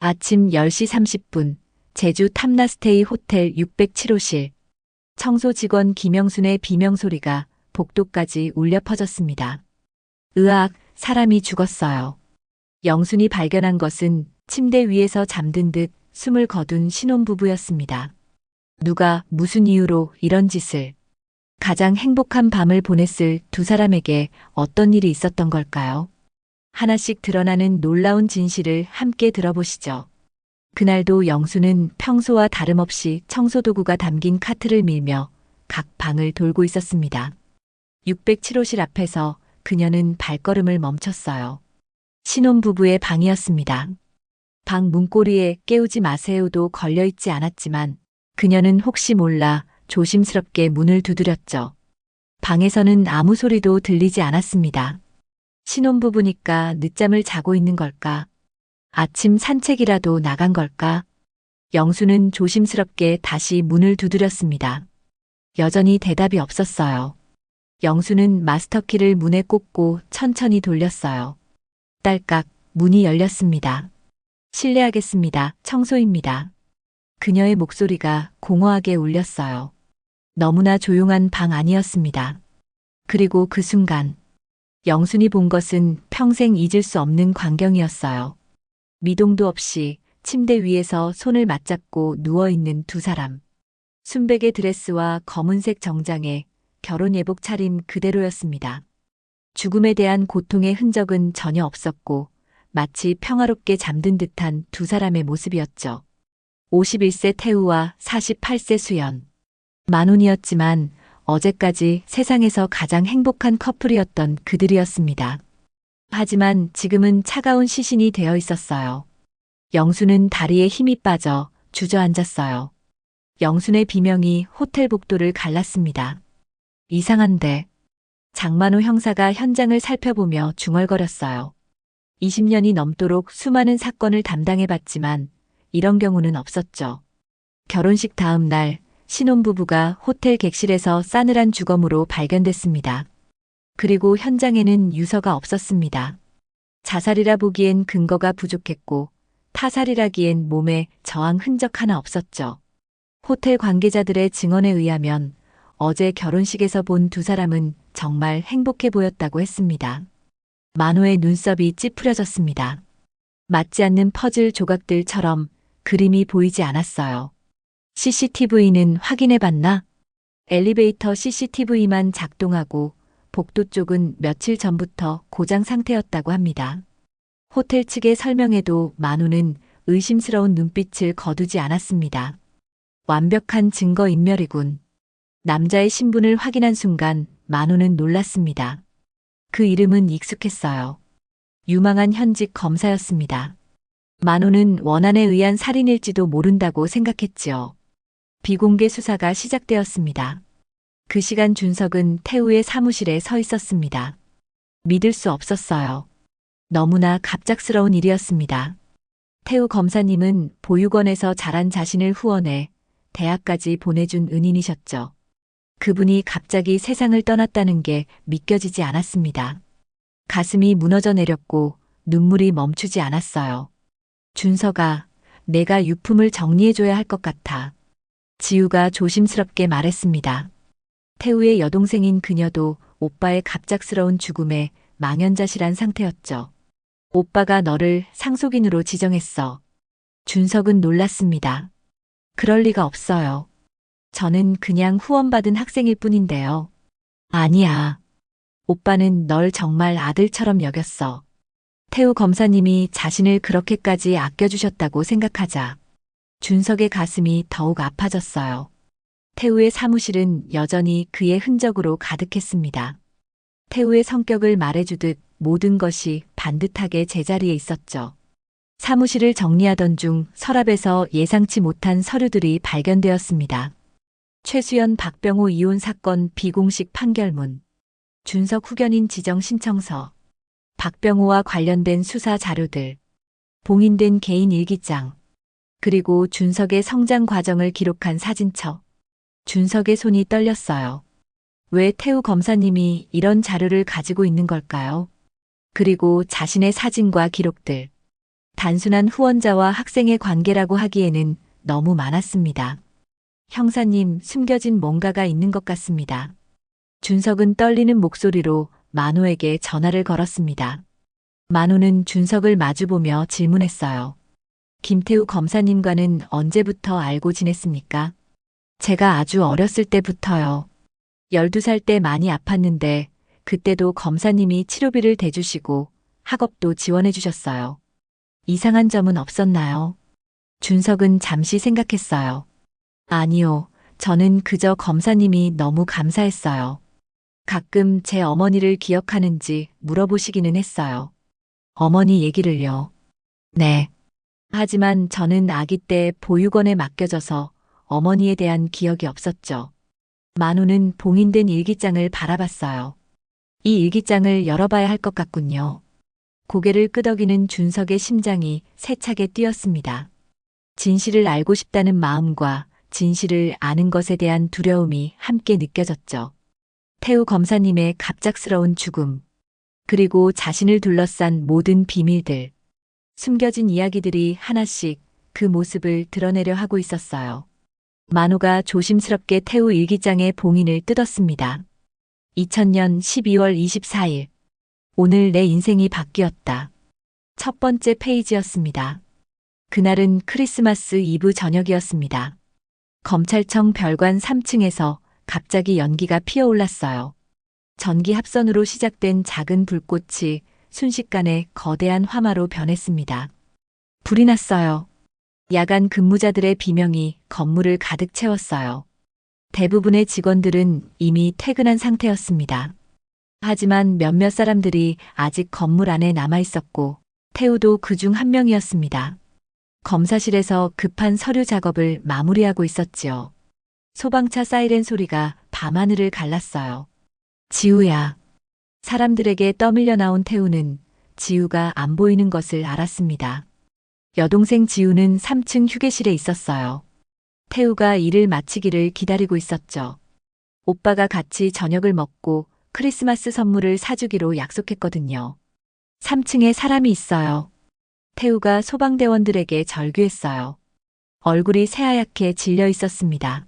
아침 10시 30분, 제주 탐라스테이 호텔 607호실. 청소 직원 김영순의 비명소리가 복도까지 울려 퍼졌습니다. 으악, 사람이 죽었어요. 영순이 발견한 것은 침대 위에서 잠든 듯 숨을 거둔 신혼부부였습니다. 누가 무슨 이유로 이런 짓을. 가장 행복한 밤을 보냈을 두 사람에게 어떤 일이 있었던 걸까요? 하나씩 드러나는 놀라운 진실을 함께 들어보시죠. 그날도 영수는 평소와 다름없이 청소도구가 담긴 카트를 밀며 각 방을 돌고 있었습니다. 607호실 앞에서 그녀는 발걸음을 멈췄어요. 신혼부부의 방이었습니다. 방 문고리에 깨우지 마세요도 걸려있지 않았지만 그녀는 혹시 몰라 조심스럽게 문을 두드렸죠. 방에서는 아무 소리도 들리지 않았습니다. 신혼부부니까 늦잠을 자고 있는 걸까? 아침 산책이라도 나간 걸까? 영수는 조심스럽게 다시 문을 두드렸습니다. 여전히 대답이 없었어요. 영수는 마스터키를 문에 꽂고 천천히 돌렸어요. 딸깍, 문이 열렸습니다. 실례하겠습니다. 청소입니다. 그녀의 목소리가 공허하게 울렸어요. 너무나 조용한 방 안이었습니다. 그리고 그 순간 영순이 본 것은 평생 잊을 수 없는 광경이었어요. 미동도 없이 침대 위에서 손을 맞잡고 누워있는 두 사람. 순백의 드레스와 검은색 정장에 결혼 예복 차림 그대로였습니다. 죽음에 대한 고통의 흔적은 전혀 없었고 마치 평화롭게 잠든 듯한 두 사람의 모습이었죠. 51세 태우와 48세 수연. 만혼이었지만 어제까지 세상에서 가장 행복한 커플이었던 그들이었습니다. 하지만 지금은 차가운 시신이 되어 있었어요. 영수는 다리에 힘이 빠져 주저앉았어요. 영순의 비명이 호텔 복도를 갈랐습니다. 이상한데. 장만호 형사가 현장을 살펴보며 중얼거렸어요. 20년이 넘도록 수많은 사건을 담당해봤지만 이런 경우는 없었죠. 결혼식 다음 날 신혼부부가 호텔 객실에서 싸늘한 주검으로 발견됐습니다. 그리고 현장에는 유서가 없었습니다. 자살이라 보기엔 근거가 부족했고 타살이라기엔 몸에 저항 흔적 하나 없었죠. 호텔 관계자들의 증언에 의하면 어제 결혼식에서 본 두 사람은 정말 행복해 보였다고 했습니다. 만호의 눈썹이 찌푸려졌습니다. 맞지 않는 퍼즐 조각들처럼 그림이 보이지 않았어요. CCTV는 확인해 봤나? 엘리베이터 CCTV만 작동하고 복도 쪽은 며칠 전부터 고장 상태였다고 합니다. 호텔 측의 설명에도 만호는 의심스러운 눈빛을 거두지 않았습니다. 완벽한 증거인멸이군. 남자의 신분을 확인한 순간 만호는 놀랐습니다. 그 이름은 익숙했어요. 유망한 현직 검사였습니다. 만호는 원한에 의한 살인일지도 모른다고 생각했지요. 비공개 수사가 시작되었습니다. 그 시간 준석은 태우의 사무실에 서 있었습니다. 믿을 수 없었어요. 너무나 갑작스러운 일이었습니다. 태우 검사님은 보육원에서 자란 자신을 후원해 대학까지 보내준 은인이셨죠. 그분이 갑자기 세상을 떠났다는 게 믿겨지지 않았습니다. 가슴이 무너져 내렸고 눈물이 멈추지 않았어요. 준석아, 내가 유품을 정리해줘야 할 것 같아. 지우가 조심스럽게 말했습니다. 태우의 여동생인 그녀도 오빠의 갑작스러운 죽음에 망연자실한 상태였죠. 오빠가 너를 상속인으로 지정했어. 준석은 놀랐습니다. 그럴 리가 없어요. 저는 그냥 후원받은 학생일 뿐인데요. 아니야. 오빠는 널 정말 아들처럼 여겼어. 태우 검사님이 자신을 그렇게까지 아껴주셨다고 생각하자 준석의 가슴이 더욱 아파졌어요. 태우의 사무실은 여전히 그의 흔적으로 가득했습니다. 태우의 성격을 말해주듯 모든 것이 반듯하게 제자리에 있었죠. 사무실을 정리하던 중 서랍에서 예상치 못한 서류들이 발견되었습니다. 최수연 박병호 이혼 사건 비공식 판결문, 준석 후견인 지정 신청서, 박병호와 관련된 수사 자료들, 봉인된 개인 일기장, 그리고 준석의 성장 과정을 기록한 사진첩. 준석의 손이 떨렸어요. 왜 태우 검사님이 이런 자료를 가지고 있는 걸까요? 그리고 자신의 사진과 기록들. 단순한 후원자와 학생의 관계라고 하기에는 너무 많았습니다. 형사님, 숨겨진 뭔가가 있는 것 같습니다. 준석은 떨리는 목소리로 만호에게 전화를 걸었습니다. 만호는 준석을 마주보며 질문했어요. 김태우 검사님과는 언제부터 알고 지냈습니까? 제가 아주 어렸을 때부터요. 12살 때 많이 아팠는데 그때도 검사님이 치료비를 대주시고 학업도 지원해 주셨어요. 이상한 점은 없었나요? 준석은 잠시 생각했어요. 아니요. 저는 그저 검사님이 너무 감사했어요. 가끔 제 어머니를 기억하는지 물어보시기는 했어요. 어머니 얘기를요. 네. 하지만 저는 아기 때 보육원에 맡겨져서 어머니에 대한 기억이 없었죠. 만우는 봉인된 일기장을 바라봤어요. 이 일기장을 열어봐야 할 것 같군요. 고개를 끄덕이는 준석의 심장이 세차게 뛰었습니다. 진실을 알고 싶다는 마음과 진실을 아는 것에 대한 두려움이 함께 느껴졌죠. 태우 검사님의 갑작스러운 죽음, 그리고 자신을 둘러싼 모든 비밀들, 숨겨진 이야기들이 하나씩 그 모습을 드러내려 하고 있었어요. 만호가 조심스럽게 태우 일기장의 봉인을 뜯었습니다. 2000년 12월 24일. 오늘 내 인생이 바뀌었다. 첫 번째 페이지였습니다. 그날은 크리스마스 이브 저녁이었습니다. 검찰청 별관 3층에서 갑자기 연기가 피어올랐어요. 전기 합선으로 시작된 작은 불꽃이 순식간에 거대한 화마로 변했습니다. 불이 났어요. 야간 근무자들의 비명이 건물을 가득 채웠어요. 대부분의 직원들은 이미 퇴근한 상태였습니다. 하지만 몇몇 사람들이 아직 건물 안에 남아 있었고, 태우도 그중 한 명이었습니다. 검사실에서 급한 서류 작업을 마무리하고 있었지요. 소방차 사이렌 소리가 밤하늘을 갈랐어요. 지우야. 사람들에게 떠밀려 나온 태우는 지우가 안 보이는 것을 알았습니다. 여동생 지우는 3층 휴게실에 있었어요. 태우가 일을 마치기를 기다리고 있었죠. 오빠가 같이 저녁을 먹고 크리스마스 선물을 사주기로 약속했거든요. 3층에 사람이 있어요. 태우가 소방대원들에게 절규했어요. 얼굴이 새하얗게 질려 있었습니다.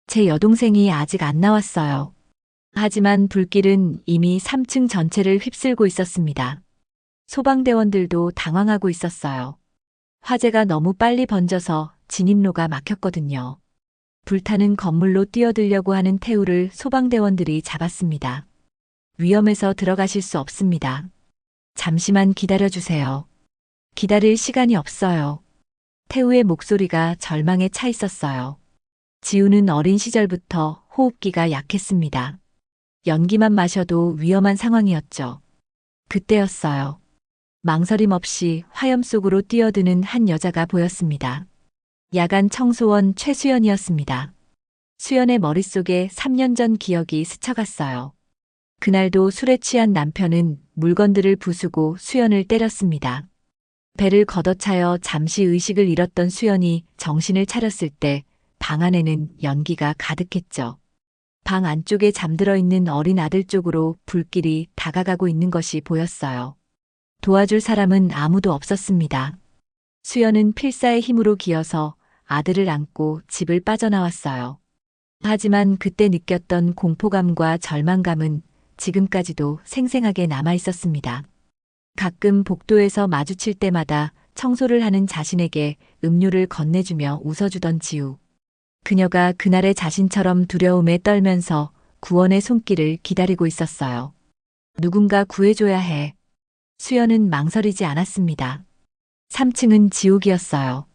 제 여동생이 아직 안 나왔어요. 하지만 불길은 이미 3층 전체를 휩쓸고 있었습니다. 소방대원들도 당황하고 있었어요. 화재가 너무 빨리 번져서 진입로가 막혔거든요. 불타는 건물로 뛰어들려고 하는 태우를 소방대원들이 잡았습니다. 위험해서 들어가실 수 없습니다. 잠시만 기다려주세요. 기다릴 시간이 없어요. 태우의 목소리가 절망에 차 있었어요. 지우는 어린 시절부터 호흡기가 약했습니다. 연기만 마셔도 위험한 상황이었죠. 그때였어요. 망설임 없이 화염 속으로 뛰어드는 한 여자가 보였습니다. 야간 청소원 최수연이었습니다. 수연의 머릿속에 3년 전 기억이 스쳐갔어요. 그날도 술에 취한 남편은 물건들을 부수고 수연을 때렸습니다. 배를 걷어차여 잠시 의식을 잃었던 수연이 정신을 차렸을 때 방 안에는 연기가 가득했죠. 방 안쪽에 잠들어 있는 어린 아들 쪽으로 불길이 다가가고 있는 것이 보였어요. 도와줄 사람은 아무도 없었습니다. 수연은 필사의 힘으로 기어서 아들을 안고 집을 빠져나왔어요. 하지만 그때 느꼈던 공포감과 절망감은 지금까지도 생생하게 남아 있었습니다. 가끔 복도에서 마주칠 때마다 청소를 하는 자신에게 음료를 건네주며 웃어주던 지우. 그녀가 그날의 자신처럼 두려움에 떨면서 구원의 손길을 기다리고 있었어요. 누군가 구해줘야 해. 수연은 망설이지 않았습니다. 3층은 지옥이었어요.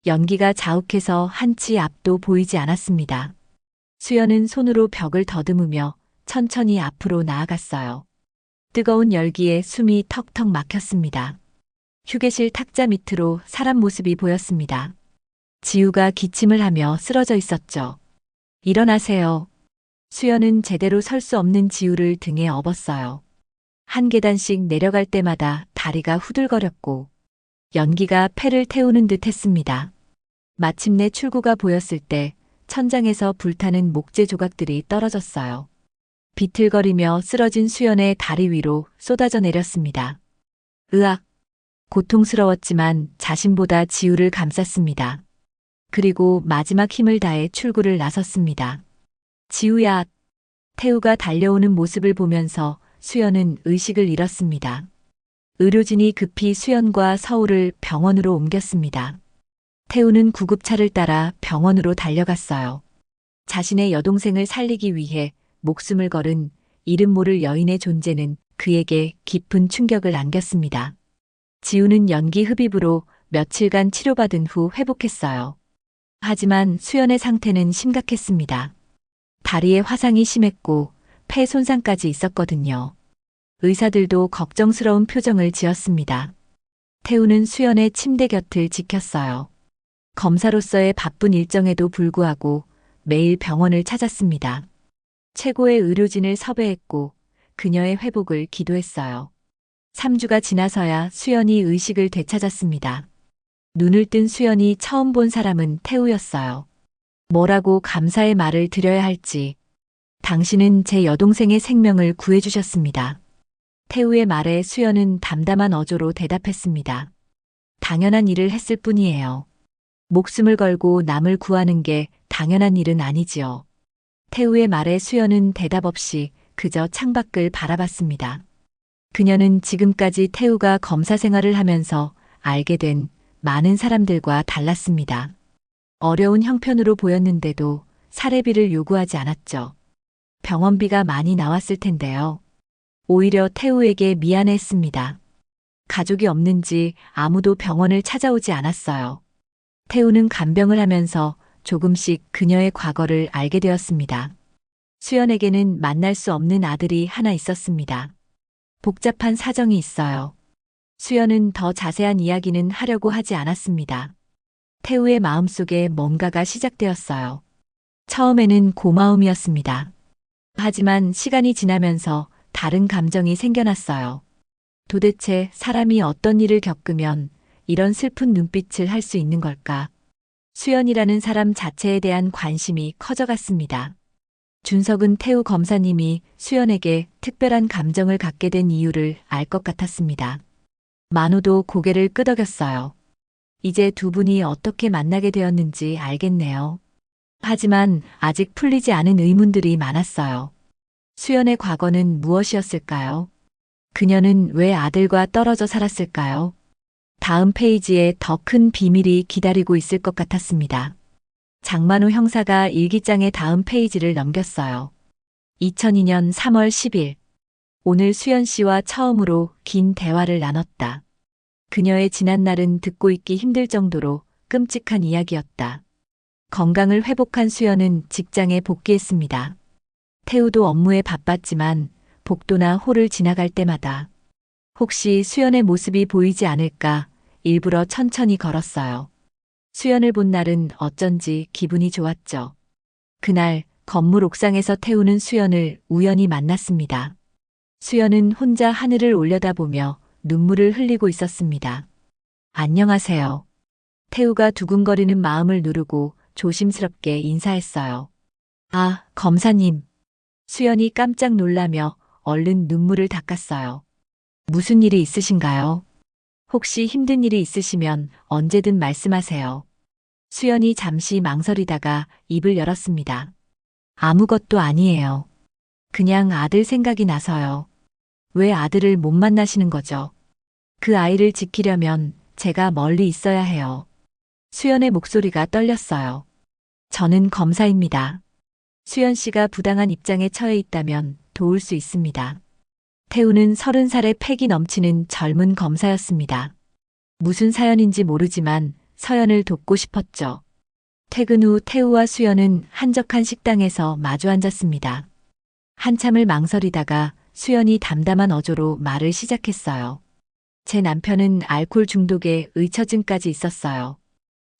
연기가 자욱해서 한치 앞도 보이지 않았습니다. 수연은 손으로 벽을 더듬으며 천천히 앞으로 나아갔어요. 뜨거운 열기에 숨이 턱턱 막혔습니다. 휴게실 탁자 밑으로 사람 모습이 보였습니다. 지우가 기침을 하며 쓰러져 있었죠. 일어나세요. 수연은 제대로 설 수 없는 지우를 등에 업었어요. 한 계단씩 내려갈 때마다 다리가 후들거렸고 연기가 폐를 태우는 듯 했습니다. 마침내 출구가 보였을 때 천장에서 불타는 목재 조각들이 떨어졌어요. 비틀거리며 쓰러진 수연의 다리 위로 쏟아져 내렸습니다. 으악! 고통스러웠지만 자신보다 지우를 감쌌습니다. 그리고 마지막 힘을 다해 출구를 나섰습니다. 지우야. 태우가 달려오는 모습을 보면서 수연은 의식을 잃었습니다. 의료진이 급히 수연과 서울을 병원으로 옮겼습니다. 태우는 구급차를 따라 병원으로 달려갔어요. 자신의 여동생을 살리기 위해 목숨을 걸은 이름 모를 여인의 존재는 그에게 깊은 충격을 안겼습니다. 지우는 연기 흡입으로 며칠간 치료받은 후 회복했어요. 하지만 수연의 상태는 심각했습니다. 다리에 화상이 심했고 폐 손상까지 있었거든요. 의사들도 걱정스러운 표정을 지었습니다. 태우는 수연의 침대 곁을 지켰어요. 검사로서의 바쁜 일정에도 불구하고 매일 병원을 찾았습니다. 최고의 의료진을 섭외했고 그녀의 회복을 기도했어요. 3주가 지나서야 수연이 의식을 되찾았습니다. 눈을 뜬 수연이 처음 본 사람은 태우였어요. 뭐라고 감사의 말을 드려야 할지. 당신은 제 여동생의 생명을 구해주셨습니다. 태우의 말에 수연은 담담한 어조로 대답했습니다. 당연한 일을 했을 뿐이에요. 목숨을 걸고 남을 구하는 게 당연한 일은 아니지요. 태우의 말에 수연은 대답 없이 그저 창밖을 바라봤습니다. 그녀는 지금까지 태우가 검사 생활을 하면서 알게 된 많은 사람들과 달랐습니다. 어려운 형편으로 보였는데도 사례비를 요구하지 않았죠. 병원비가 많이 나왔을 텐데요. 오히려 태우에게 미안했습니다. 가족이 없는지 아무도 병원을 찾아오지 않았어요. 태우는 간병을 하면서 조금씩 그녀의 과거를 알게 되었습니다. 수연에게는 만날 수 없는 아들이 하나 있었습니다. 복잡한 사정이 있어요. 수연은 더 자세한 이야기는 하려고 하지 않았습니다. 태우의 마음속에 뭔가가 시작되었어요. 처음에는 고마움이었습니다. 하지만 시간이 지나면서 다른 감정이 생겨났어요. 도대체 사람이 어떤 일을 겪으면 이런 슬픈 눈빛을 할 수 있는 걸까? 수연이라는 사람 자체에 대한 관심이 커져갔습니다. 준석은 태우 검사님이 수연에게 특별한 감정을 갖게 된 이유를 알 것 같았습니다. 만호도 고개를 끄덕였어요. 이제 두 분이 어떻게 만나게 되었는지 알겠네요. 하지만 아직 풀리지 않은 의문들이 많았어요. 수연의 과거는 무엇이었을까요? 그녀는 왜 아들과 떨어져 살았을까요? 다음 페이지에 더 큰 비밀이 기다리고 있을 것 같았습니다. 장만호 형사가 일기장의 다음 페이지를 넘겼어요. 2002년 3월 10일. 오늘 수연 씨와 처음으로 긴 대화를 나눴다. 그녀의 지난날은 듣고 있기 힘들 정도로 끔찍한 이야기였다. 건강을 회복한 수연은 직장에 복귀했습니다. 태우도 업무에 바빴지만 복도나 홀을 지나갈 때마다 혹시 수연의 모습이 보이지 않을까 일부러 천천히 걸었어요. 수연을 본 날은 어쩐지 기분이 좋았죠. 그날 건물 옥상에서 태우는 수연을 우연히 만났습니다. 수연은 혼자 하늘을 올려다보며 눈물을 흘리고 있었습니다. 안녕하세요. 태우가 두근거리는 마음을 누르고 조심스럽게 인사했어요. 아, 검사님. 수연이 깜짝 놀라며 얼른 눈물을 닦았어요. 무슨 일이 있으신가요? 혹시 힘든 일이 있으시면 언제든 말씀하세요. 수연이 잠시 망설이다가 입을 열었습니다. 아무것도 아니에요. 그냥 아들 생각이 나서요. 왜 아들을 못 만나시는 거죠? 그 아이를 지키려면 제가 멀리 있어야 해요. 수연의 목소리가 떨렸어요. 저는 검사입니다. 수연 씨가 부당한 입장에 처해 있다면 도울 수 있습니다. 태우는 30살의 패기 넘치는 젊은 검사였습니다. 무슨 사연인지 모르지만 서연을 돕고 싶었죠. 퇴근 후 태우와 수연은 한적한 식당에서 마주 앉았습니다. 한참을 망설이다가 수연이 담담한 어조로 말을 시작했어요. 제 남편은 알코올 중독에 의처증까지 있었어요.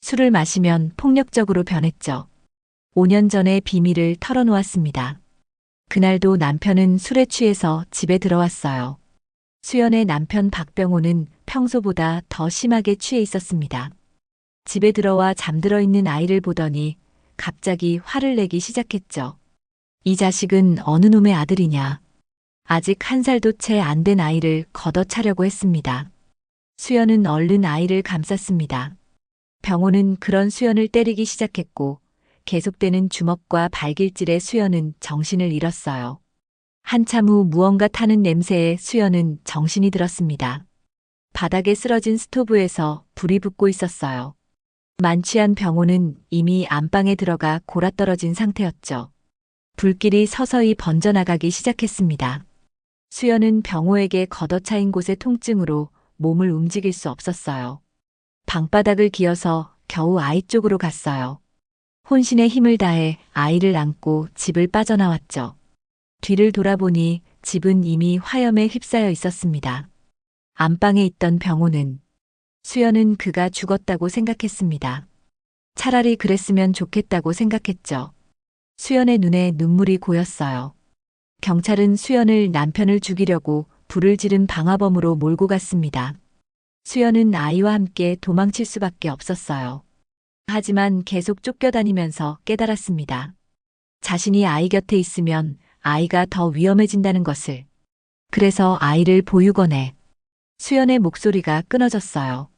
술을 마시면 폭력적으로 변했죠. 5년 전에 비밀을 털어놓았습니다. 그날도 남편은 술에 취해서 집에 들어왔어요. 수연의 남편 박병호는 평소보다 더 심하게 취해 있었습니다. 집에 들어와 잠들어 있는 아이를 보더니 갑자기 화를 내기 시작했죠. 이 자식은 어느 놈의 아들이냐. 아직 1살도 채 안 된 아이를 걷어차려고 했습니다. 수연은 얼른 아이를 감쌌습니다. 병호는 그런 수연을 때리기 시작했고 계속되는 주먹과 발길질에 수연은 정신을 잃었어요. 한참 후 무언가 타는 냄새에 수연은 정신이 들었습니다. 바닥에 쓰러진 스토브에서 불이 붙고 있었어요. 만취한 병호는 이미 안방에 들어가 골아떨어진 상태였죠. 불길이 서서히 번져나가기 시작했습니다. 수연은 병호에게 걷어차인 곳의 통증으로 몸을 움직일 수 없었어요. 방바닥을 기어서 겨우 아이 쪽으로 갔어요. 혼신의 힘을 다해 아이를 안고 집을 빠져나왔죠. 뒤를 돌아보니 집은 이미 화염에 휩싸여 있었습니다. 안방에 있던 병호는 수연은 그가 죽었다고 생각했습니다. 차라리 그랬으면 좋겠다고 생각했죠. 수연의 눈에 눈물이 고였어요. 경찰은 수연을 남편을 죽이려고 불을 지른 방화범으로 몰고 갔습니다. 수연은 아이와 함께 도망칠 수밖에 없었어요. 하지만 계속 쫓겨다니면서 깨달았습니다. 자신이 아이 곁에 있으면 아이가 더 위험해진다는 것을. 그래서 아이를 보육원에. 수연의 목소리가 끊어졌어요.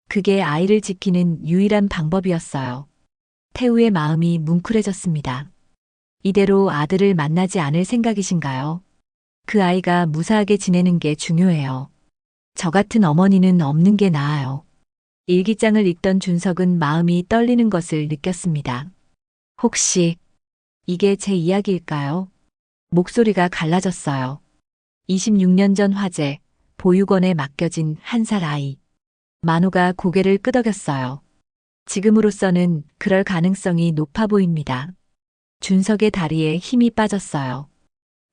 그게 아이를 지키는 유일한 방법이었어요. 태우의 마음이 뭉클해졌습니다. 이대로 아들을 만나지 않을 생각이신가요? 그 아이가 무사하게 지내는 게 중요해요. 저 같은 어머니는 없는 게 나아요. 일기장을 읽던 준석은 마음이 떨리는 것을 느꼈습니다. 혹시 이게 제 이야기일까요? 목소리가 갈라졌어요. 26년 전 화재, 보육원에 맡겨진 한 살 아이. 만호가 고개를 끄덕였어요. 지금으로서는 그럴 가능성이 높아 보입니다. 준석의 다리에 힘이 빠졌어요.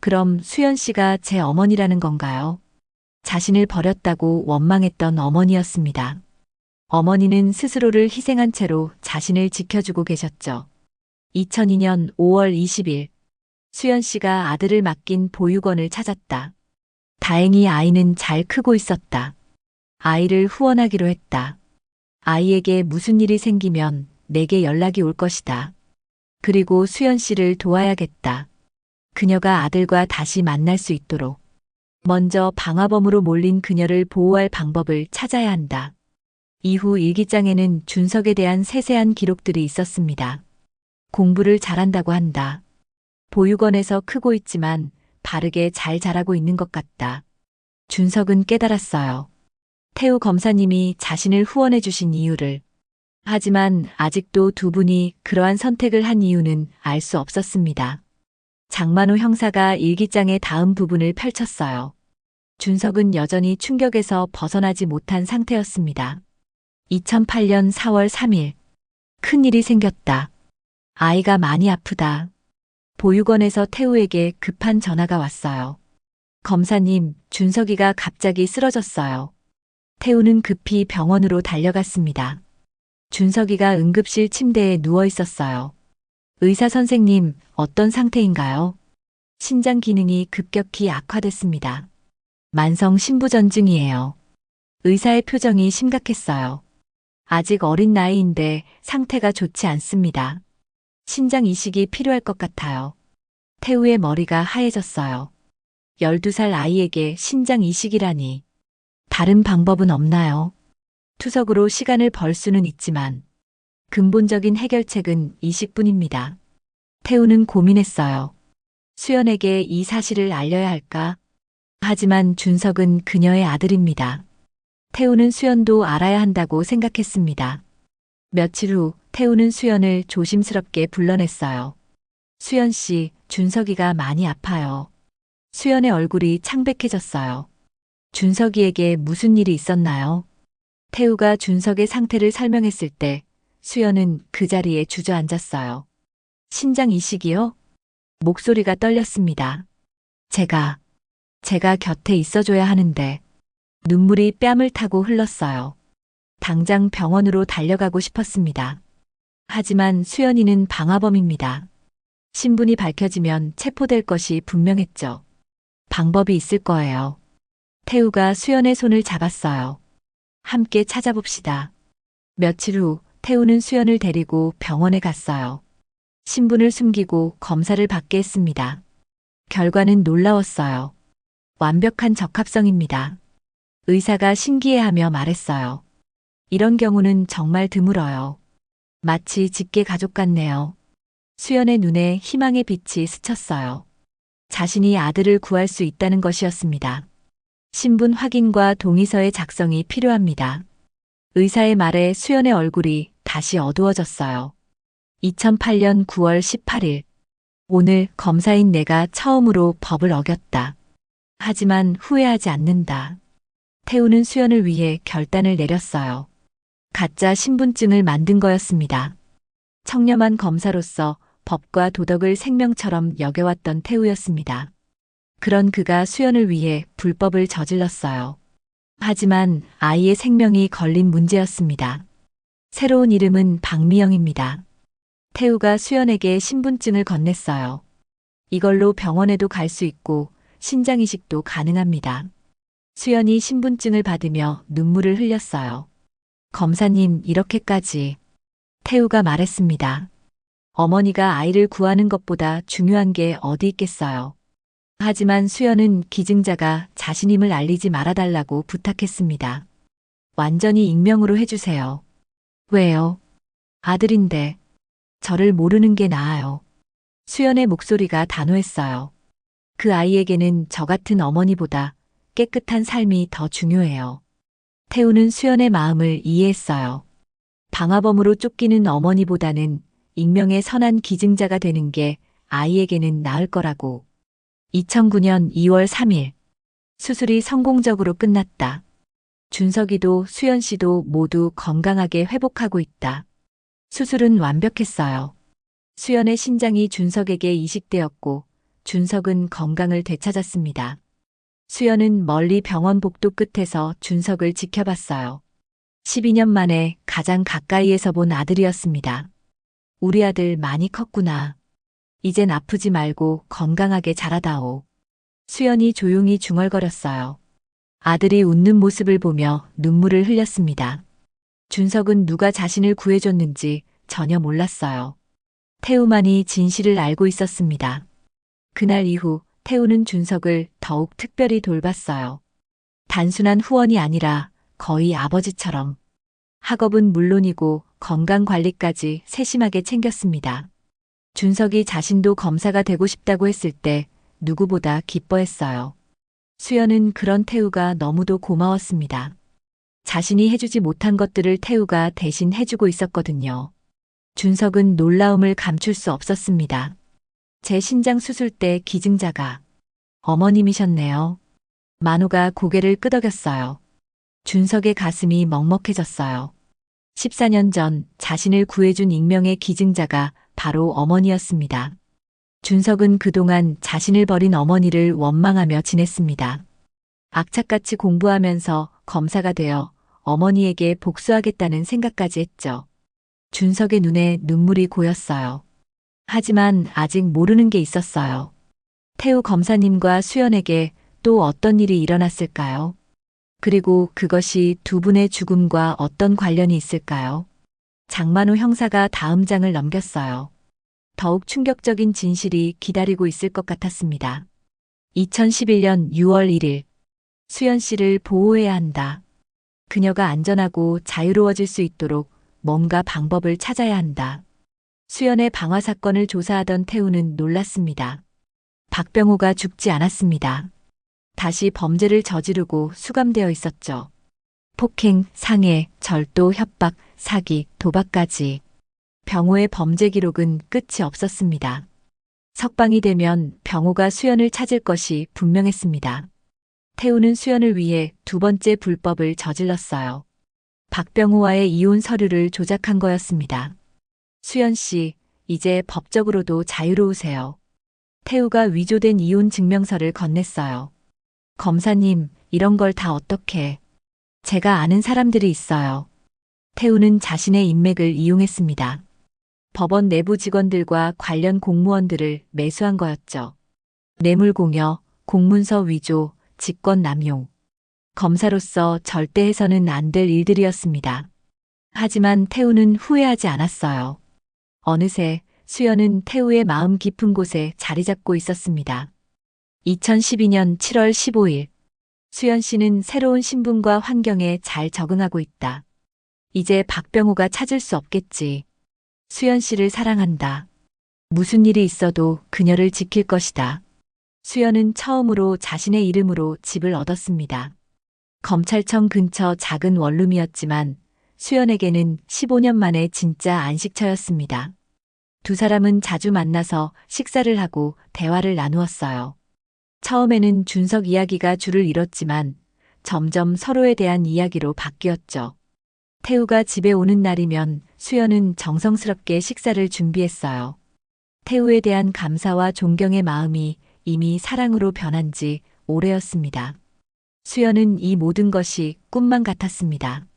그럼 수연 씨가 제 어머니라는 건가요? 자신을 버렸다고 원망했던 어머니였습니다. 어머니는 스스로를 희생한 채로 자신을 지켜주고 계셨죠. 2002년 5월 20일, 수연 씨가 아들을 맡긴 보육원을 찾았다. 다행히 아이는 잘 크고 있었다. 아이를 후원하기로 했다. 아이에게 무슨 일이 생기면 내게 연락이 올 것이다. 그리고 수연 씨를 도와야겠다. 그녀가 아들과 다시 만날 수 있도록. 먼저 방화범으로 몰린 그녀를 보호할 방법을 찾아야 한다. 이후 일기장에는 준석에 대한 세세한 기록들이 있었습니다. 공부를 잘한다고 한다. 보육원에서 크고 있지만 바르게 잘 자라고 있는 것 같다. 준석은 깨달았어요. 태우 검사님이 자신을 후원해 주신 이유를. 하지만 아직도 두 분이 그러한 선택을 한 이유는 알 수 없었습니다. 장만호 형사가 일기장의 다음 부분을 펼쳤어요. 준석은 여전히 충격에서 벗어나지 못한 상태였습니다. 2008년 4월 3일. 큰일이 생겼다. 아이가 많이 아프다. 보육원에서 태우에게 급한 전화가 왔어요. 검사님, 준석이가 갑자기 쓰러졌어요. 태우는 급히 병원으로 달려갔습니다. 준석이가 응급실 침대에 누워 있었어요. 의사 선생님, 어떤 상태인가요? 신장 기능이 급격히 악화됐습니다. 만성 심부전증이에요. 의사의 표정이 심각했어요. 아직 어린 나이인데 상태가 좋지 않습니다. 신장 이식이 필요할 것 같아요. 태우의 머리가 하얘졌어요. 12살 아이에게 신장 이식이라니. 다른 방법은 없나요? 투석으로 시간을 벌 수는 있지만 근본적인 해결책은 이식뿐입니다. 태우는 고민했어요. 수연에게 이 사실을 알려야 할까? 하지만 준석은 그녀의 아들입니다. 태우는 수연도 알아야 한다고 생각했습니다. 며칠 후 태우는 수연을 조심스럽게 불러냈어요. 수연 씨, 준석이가 많이 아파요. 수연의 얼굴이 창백해졌어요. 준석이에게 무슨 일이 있었나요? 태우가 준석의 상태를 설명했을 때 수연은 그 자리에 주저앉았어요. 신장 이식이요? 목소리가 떨렸습니다. 제가 곁에 있어줘야 하는데. 눈물이 뺨을 타고 흘렀어요. 당장 병원으로 달려가고 싶었습니다. 하지만 수연이는 방화범입니다. 신분이 밝혀지면 체포될 것이 분명했죠. 방법이 있을 거예요. 태우가 수연의 손을 잡았어요. 함께 찾아봅시다. 며칠 후 태우는 수연을 데리고 병원에 갔어요. 신분을 숨기고 검사를 받게 했습니다. 결과는 놀라웠어요. 완벽한 적합성입니다. 의사가 신기해하며 말했어요. 이런 경우는 정말 드물어요. 마치 직계 가족 같네요. 수연의 눈에 희망의 빛이 스쳤어요. 자신이 아들을 구할 수 있다는 것이었습니다. 신분 확인과 동의서의 작성이 필요합니다. 의사의 말에 수연의 얼굴이 다시 어두워졌어요. 2008년 9월 18일. 오늘 검사인 내가 처음으로 법을 어겼다. 하지만 후회하지 않는다. 태우는 수연을 위해 결단을 내렸어요. 가짜 신분증을 만든 거였습니다. 청렴한 검사로서 법과 도덕을 생명처럼 여겨왔던 태우였습니다. 그런 그가 수연을 위해 불법을 저질렀어요. 하지만 아이의 생명이 걸린 문제였습니다. 새로운 이름은 박미영입니다. 태우가 수연에게 신분증을 건넸어요. 이걸로 병원에도 갈 수 있고 신장이식도 가능합니다. 수연이 신분증을 받으며 눈물을 흘렸어요. 검사님, 이렇게까지. 태우가 말했습니다. 어머니가 아이를 구하는 것보다 중요한 게 어디 있겠어요. 하지만 수연은 기증자가 자신임을 알리지 말아달라고 부탁했습니다. 완전히 익명으로 해주세요. 왜요? 아들인데. 저를 모르는 게 나아요. 수연의 목소리가 단호했어요. 그 아이에게는 저 같은 어머니보다 깨끗한 삶이 더 중요해요. 태우는 수연의 마음을 이해했어요. 방화범으로 쫓기는 어머니보다는 익명의 선한 기증자가 되는 게 아이에게는 나을 거라고. 2009년 2월 3일. 수술이 성공적으로 끝났다. 준석이도 수연 씨도 모두 건강하게 회복하고 있다. 수술은 완벽했어요. 수연의 신장이 준석에게 이식되었고 준석은 건강을 되찾았습니다. 수연은 멀리 병원 복도 끝에서 준석을 지켜봤어요. 12년 만에 가장 가까이에서 본 아들이었습니다. 우리 아들 많이 컸구나. 이젠 아프지 말고 건강하게 자라다오. 수연이 조용히 중얼거렸어요. 아들이 웃는 모습을 보며 눈물을 흘렸습니다. 준석은 누가 자신을 구해줬는지 전혀 몰랐어요. 태우만이 진실을 알고 있었습니다. 그날 이후 태우는 준석을 더욱 특별히 돌봤어요. 단순한 후원이 아니라 거의 아버지처럼. 학업은 물론이고 건강관리까지 세심하게 챙겼습니다. 준석이 자신도 검사가 되고 싶다고 했을 때 누구보다 기뻐했어요. 수연은 그런 태우가 너무도 고마웠습니다. 자신이 해주지 못한 것들을 태우가 대신 해주고 있었거든요. 준석은 놀라움을 감출 수 없었습니다. 제 신장 수술 때 기증자가 어머님이셨네요. 만호가 고개를 끄덕였어요. 준석의 가슴이 먹먹해졌어요. 14년 전 자신을 구해준 익명의 기증자가 바로 어머니였습니다. 준석은 그동안 자신을 버린 어머니를 원망하며 지냈습니다. 악착같이 공부하면서 검사가 되어 어머니에게 복수하겠다는 생각까지 했죠. 준석의 눈에 눈물이 고였어요. 하지만 아직 모르는 게 있었어요. 태우 검사님과 수연에게 또 어떤 일이 일어났을까요? 그리고 그것이 두 분의 죽음과 어떤 관련이 있을까요? 장만호 형사가 다음 장을 넘겼어요. 더욱 충격적인 진실이 기다리고 있을 것 같았습니다. 2011년 6월 1일. 수연 씨를 보호해야 한다. 그녀가 안전하고 자유로워질 수 있도록 뭔가 방법을 찾아야 한다. 수연의 방화 사건을 조사하던 태우는 놀랐습니다. 박병호가 죽지 않았습니다. 다시 범죄를 저지르고 수감되어 있었죠. 폭행, 상해, 절도, 협박, 사기, 도박까지. 병호의 범죄 기록은 끝이 없었습니다. 석방이 되면 병호가 수연을 찾을 것이 분명했습니다. 태우는 수연을 위해 두 번째 불법을 저질렀어요. 박병호와의 이혼 서류를 조작한 거였습니다. 수연 씨, 이제 법적으로도 자유로우세요. 태우가 위조된 이혼 증명서를 건넸어요. 검사님, 이런 걸 다 어떻게. 제가 아는 사람들이 있어요. 태우는 자신의 인맥을 이용했습니다. 법원 내부 직원들과 관련 공무원들을 매수한 거였죠. 뇌물공여, 공문서 위조, 직권남용. 검사로서 절대 해서는 안 될 일들이었습니다. 하지만 태우는 후회하지 않았어요. 어느새 수연은 태우의 마음 깊은 곳에 자리 잡고 있었습니다. 2012년 7월 15일. 수연 씨는 새로운 신분과 환경에 잘 적응하고 있다. 이제 박병호가 찾을 수 없겠지. 수연 씨를 사랑한다. 무슨 일이 있어도 그녀를 지킬 것이다. 수연은 처음으로 자신의 이름으로 집을 얻었습니다. 검찰청 근처 작은 원룸이었지만 수연에게는 15년 만에 진짜 안식처였습니다. 두 사람은 자주 만나서 식사를 하고 대화를 나누었어요. 처음에는 준석 이야기가 줄을 잃었지만 점점 서로에 대한 이야기로 바뀌었죠. 태우가 집에 오는 날이면 수연은 정성스럽게 식사를 준비했어요. 태우에 대한 감사와 존경의 마음이 이미 사랑으로 변한 지 오래였습니다. 수연은 이 모든 것이 꿈만 같았습니다.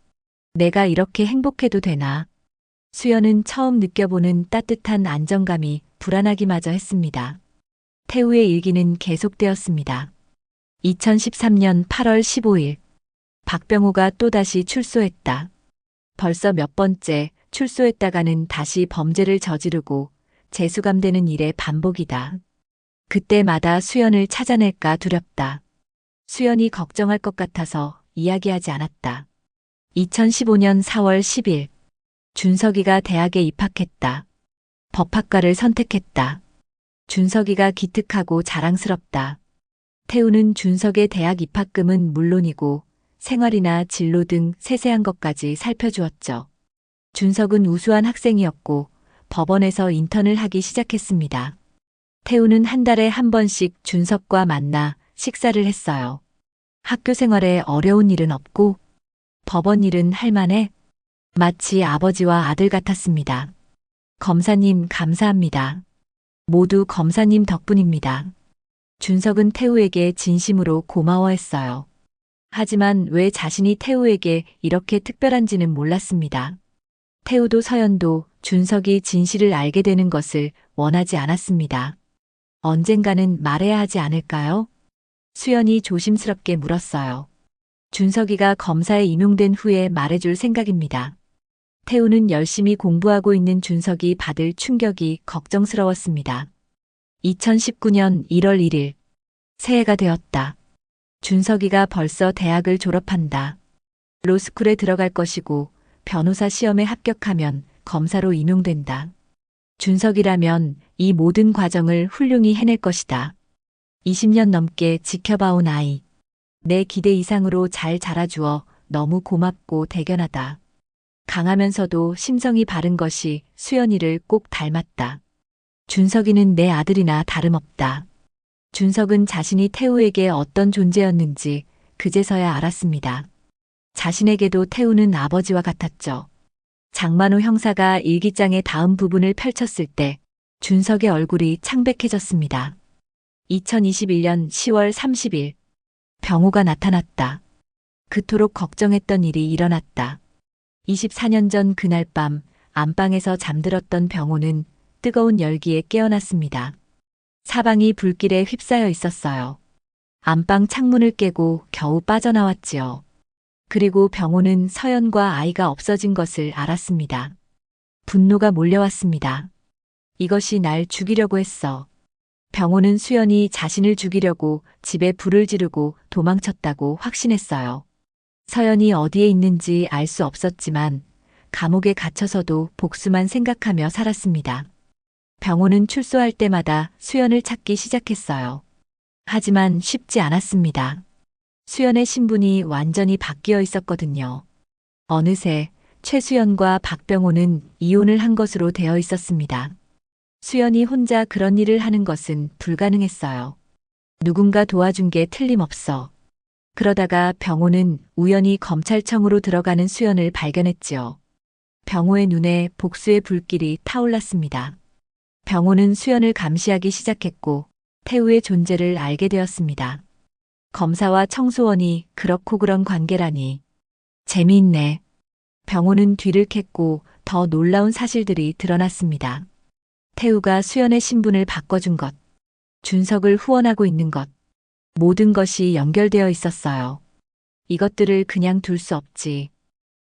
내가 이렇게 행복해도 되나? 수연은 처음 느껴보는 따뜻한 안정감이 불안하기마저 했습니다. 태우의 일기는 계속되었습니다. 2013년 8월 15일, 박병호가 또다시 출소했다. 벌써 몇 번째 출소했다가는 다시 범죄를 저지르고 재수감되는 일의 반복이다. 그때마다 수연을 찾아낼까 두렵다. 수연이 걱정할 것 같아서 이야기하지 않았다. 2015년 4월 10일, 준석이가 대학에 입학했다. 법학과를 선택했다. 준석이가 기특하고 자랑스럽다. 태우는 준석의 대학 입학금은 물론이고 생활이나 진로 등 세세한 것까지 살펴주었죠. 준석은 우수한 학생이었고 법원에서 인턴을 하기 시작했습니다. 태우는 한 달에 한 번씩 준석과 만나 식사를 했어요. 학교 생활에 어려운 일은 없고 법원 일은 할만해? 마치 아버지와 아들 같았습니다. 검사님 감사합니다. 모두 검사님 덕분입니다. 준석은 태우에게 진심으로 고마워했어요. 하지만 왜 자신이 태우에게 이렇게 특별한지는 몰랐습니다. 태우도 서연도 준석이 진실을 알게 되는 것을 원하지 않았습니다. 언젠가는 말해야 하지 않을까요? 수연이 조심스럽게 물었어요. 준석이가 검사에 임용된 후에 말해줄 생각입니다. 태우는 열심히 공부하고 있는 준석이 받을 충격이 걱정스러웠습니다. 2019년 1월 1일, 새해가 되었다. 준석이가 벌써 대학을 졸업한다. 로스쿨에 들어갈 것이고 변호사 시험에 합격하면 검사로 임용된다. 준석이라면 이 모든 과정을 훌륭히 해낼 것이다. 20년 넘게 지켜봐온 아이. 내 기대 이상으로 잘 자라주어 너무 고맙고 대견하다. 강하면서도 심성이 바른 것이 수연이를 꼭 닮았다. 준석이는 내 아들이나 다름없다. 준석은 자신이 태우에게 어떤 존재였는지 그제서야 알았습니다. 자신에게도 태우는 아버지와 같았죠. 장만호 형사가 일기장의 다음 부분을 펼쳤을 때 준석의 얼굴이 창백해졌습니다. 2021년 10월 30일, 병호가 나타났다. 그토록 걱정했던 일이 일어났다. 24년 전 그날 밤 안방에서 잠들었던 병호는 뜨거운 열기에 깨어났습니다. 사방이 불길에 휩싸여 있었어요. 안방 창문을 깨고 겨우 빠져나왔지요. 그리고 병호는 서연과 아이가 없어진 것을 알았습니다. 분노가 몰려왔습니다. 이것이 날 죽이려고 했어. 병호는 수연이 자신을 죽이려고 집에 불을 지르고 도망쳤다고 확신했어요. 서연이 어디에 있는지 알 수 없었지만 감옥에 갇혀서도 복수만 생각하며 살았습니다. 병호는 출소할 때마다 수연을 찾기 시작했어요. 하지만 쉽지 않았습니다. 수연의 신분이 완전히 바뀌어 있었거든요. 어느새 최수연과 박병호는 이혼을 한 것으로 되어 있었습니다. 수연이 혼자 그런 일을 하는 것은 불가능했어요. 누군가 도와준 게 틀림없어. 그러다가 병호는 우연히 검찰청으로 들어가는 수연을 발견했지요. 병호의 눈에 복수의 불길이 타올랐습니다. 병호는 수연을 감시하기 시작했고 태우의 존재를 알게 되었습니다. 검사와 청소원이 그렇고 그런 관계라니. 재미있네. 병호는 뒤를 캤고 더 놀라운 사실들이 드러났습니다. 태우가 수연의 신분을 바꿔준 것, 준석을 후원하고 있는 것, 모든 것이 연결되어 있었어요. 이것들을 그냥 둘 수 없지.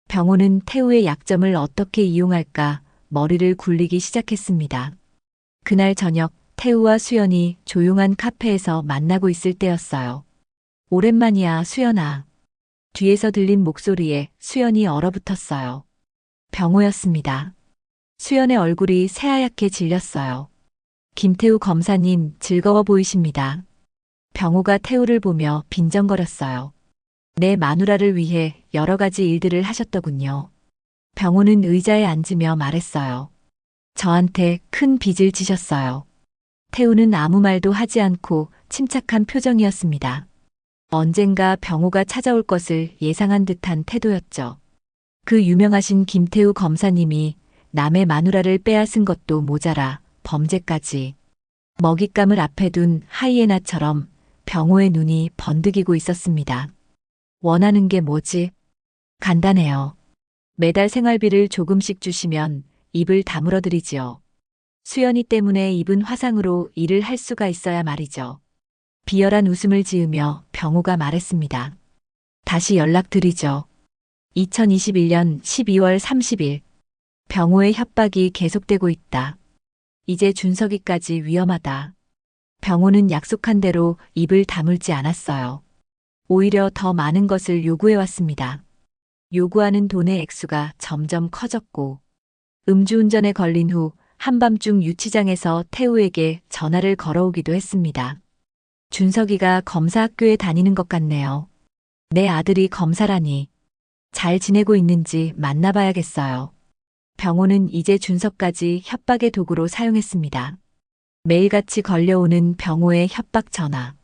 병호는 태우의 약점을 어떻게 이용할까 머리를 굴리기 시작했습니다. 그날 저녁 태우와 수연이 조용한 카페에서 만나고 있을 때였어요. 오랜만이야, 수연아. 뒤에서 들린 목소리에 수연이 얼어붙었어요. 병호였습니다. 수연의 얼굴이 새하얗게 질렸어요. 김태우 검사님, 즐거워 보이십니다. 병호가 태우를 보며 빈정거렸어요. 내 마누라를 위해 여러 가지 일들을 하셨더군요. 병호는 의자에 앉으며 말했어요. 저한테 큰 빚을 지셨어요. 태우는 아무 말도 하지 않고 침착한 표정이었습니다. 언젠가 병호가 찾아올 것을 예상한 듯한 태도였죠. 그 유명하신 김태우 검사님이 남의 마누라를 빼앗은 것도 모자라 범죄까지. 먹잇감을 앞에 둔 하이에나처럼 병호의 눈이 번득이고 있었습니다. 원하는 게 뭐지? 간단해요. 매달 생활비를 조금씩 주시면 입을 다물어 드리지요. 수연이 때문에 입은 화상으로 일을 할 수가 있어야 말이죠. 비열한 웃음을 지으며 병호가 말했습니다. 다시 연락드리죠. 2021년 12월 30일. 병호의 협박이 계속되고 있다. 이제 준석이까지 위험하다. 병호는 약속한 대로 입을 다물지 않았어요. 오히려 더 많은 것을 요구해왔습니다. 요구하는 돈의 액수가 점점 커졌고, 음주운전에 걸린 후 한밤중 유치장에서 태우에게 전화를 걸어오기도 했습니다. 준석이가 검사학교에 다니는 것 같네요. 내 아들이 검사라니. 잘 지내고 있는지 만나봐야겠어요. 병호는 이제 준석까지 협박의 도구로 사용했습니다. 매일같이 걸려오는 병호의 협박 전화.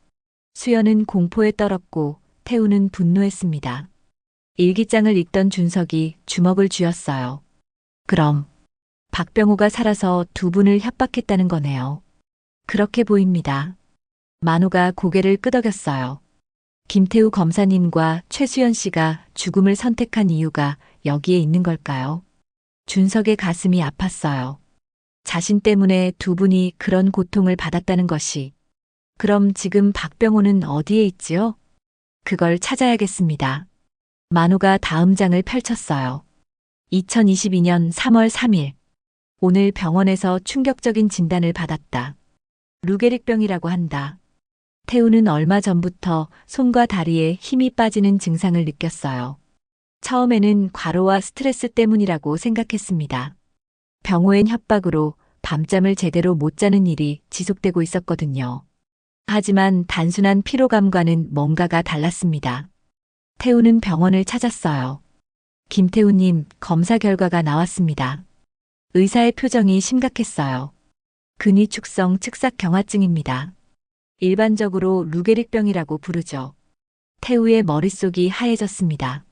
수연은 공포에 떨었고 태우는 분노했습니다. 일기장을 읽던 준석이 주먹을 쥐었어요. 그럼 박병호가 살아서 두 분을 협박했다는 거네요. 그렇게 보입니다. 만호가 고개를 끄덕였어요. 김태우 검사님과 최수연 씨가 죽음을 선택한 이유가 여기에 있는 걸까요? 준석의 가슴이 아팠어요. 자신 때문에 두 분이 그런 고통을 받았다는 것이. 그럼 지금 박병호는 어디에 있지요? 그걸 찾아야겠습니다. 만호가 다음 장을 펼쳤어요. 2022년 3월 3일. 오늘 병원에서 충격적인 진단을 받았다. 루게릭병이라고 한다. 태우는 얼마 전부터 손과 다리에 힘이 빠지는 증상을 느꼈어요. 처음에는 과로와 스트레스 때문이라고 생각했습니다. 병호의 협박으로 밤잠을 제대로 못 자는 일이 지속되고 있었거든요. 하지만 단순한 피로감과는 뭔가가 달랐습니다. 태우는 병원을 찾았어요. 김태우님, 검사 결과가 나왔습니다. 의사의 표정이 심각했어요. 근위축성 측삭경화증입니다. 일반적으로 루게릭병이라고 부르죠. 태우의 머릿속이 하얘졌습니다.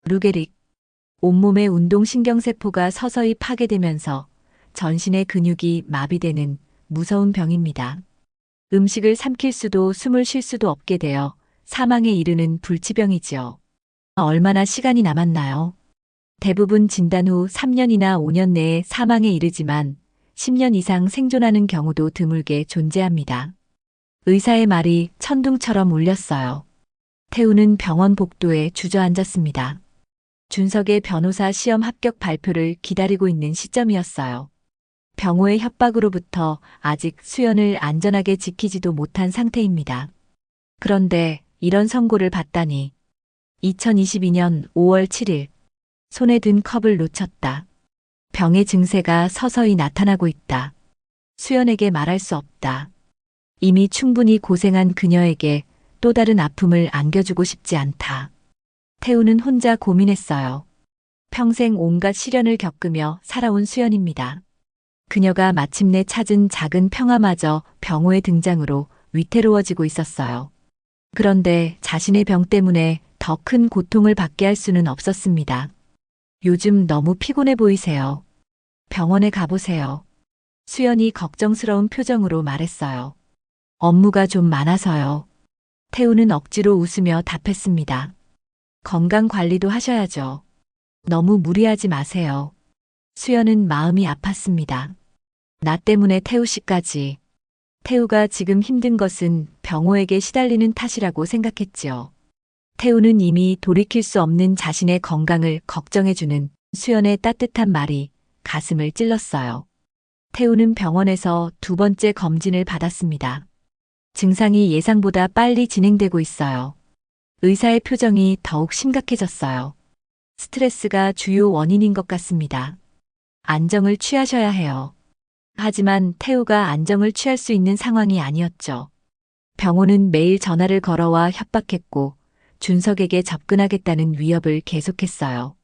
루게릭. 온몸의 운동신경세포가 서서히 파괴되면서 전신의 근육이 마비되는 무서운 병입니다. 음식을 삼킬 수도 숨을 쉴 수도 없게 되어 사망에 이르는 불치병이지요. 얼마나 시간이 남았나요? 대부분 진단 후 3년이나 5년 내에 사망에 이르지만 10년 이상 생존하는 경우도 드물게 존재합니다. 의사의 말이 천둥처럼 울렸어요. 태우는 병원 복도에 주저앉았습니다. 준석의 변호사 시험 합격 발표를 기다리고 있는 시점이었어요. 병호의 협박으로부터 아직 수연을 안전하게 지키지도 못한 상태입니다. 그런데 이런 선고를 받다니. 2022년 5월 7일. 손에 든 컵을 놓쳤다. 병의 증세가 서서히 나타나고 있다. 수연에게 말할 수 없다. 이미 충분히 고생한 그녀에게 또 다른 아픔을 안겨주고 싶지 않다. 태우는 혼자 고민했어요. 평생 온갖 시련을 겪으며 살아온 수연입니다. 그녀가 마침내 찾은 작은 평화마저 병호의 등장으로 위태로워지고 있었어요. 그런데 자신의 병 때문에 더 큰 고통을 받게 할 수는 없었습니다. 요즘 너무 피곤해 보이세요. 병원에 가보세요. 수연이 걱정스러운 표정으로 말했어요. 업무가 좀 많아서요. 태우는 억지로 웃으며 답했습니다. 건강 관리도 하셔야죠. 너무 무리하지 마세요. 수연은 마음이 아팠습니다. 나 때문에 태우 씨까지. 태우가 지금 힘든 것은 병호에게 시달리는 탓이라고 생각했지요. 태우는 이미 돌이킬 수 없는 자신의 건강을 걱정해주는 수연의 따뜻한 말이 가슴을 찔렀어요. 태우는 병원에서 두 번째 검진을 받았습니다. 증상이 예상보다 빨리 진행되고 있어요. 의사의 표정이 더욱 심각해졌어요. 스트레스가 주요 원인인 것 같습니다. 안정을 취하셔야 해요. 하지만 태우가 안정을 취할 수 있는 상황이 아니었죠. 병원은 매일 전화를 걸어와 협박했고 준석에게 접근하겠다는 위협을 계속했어요.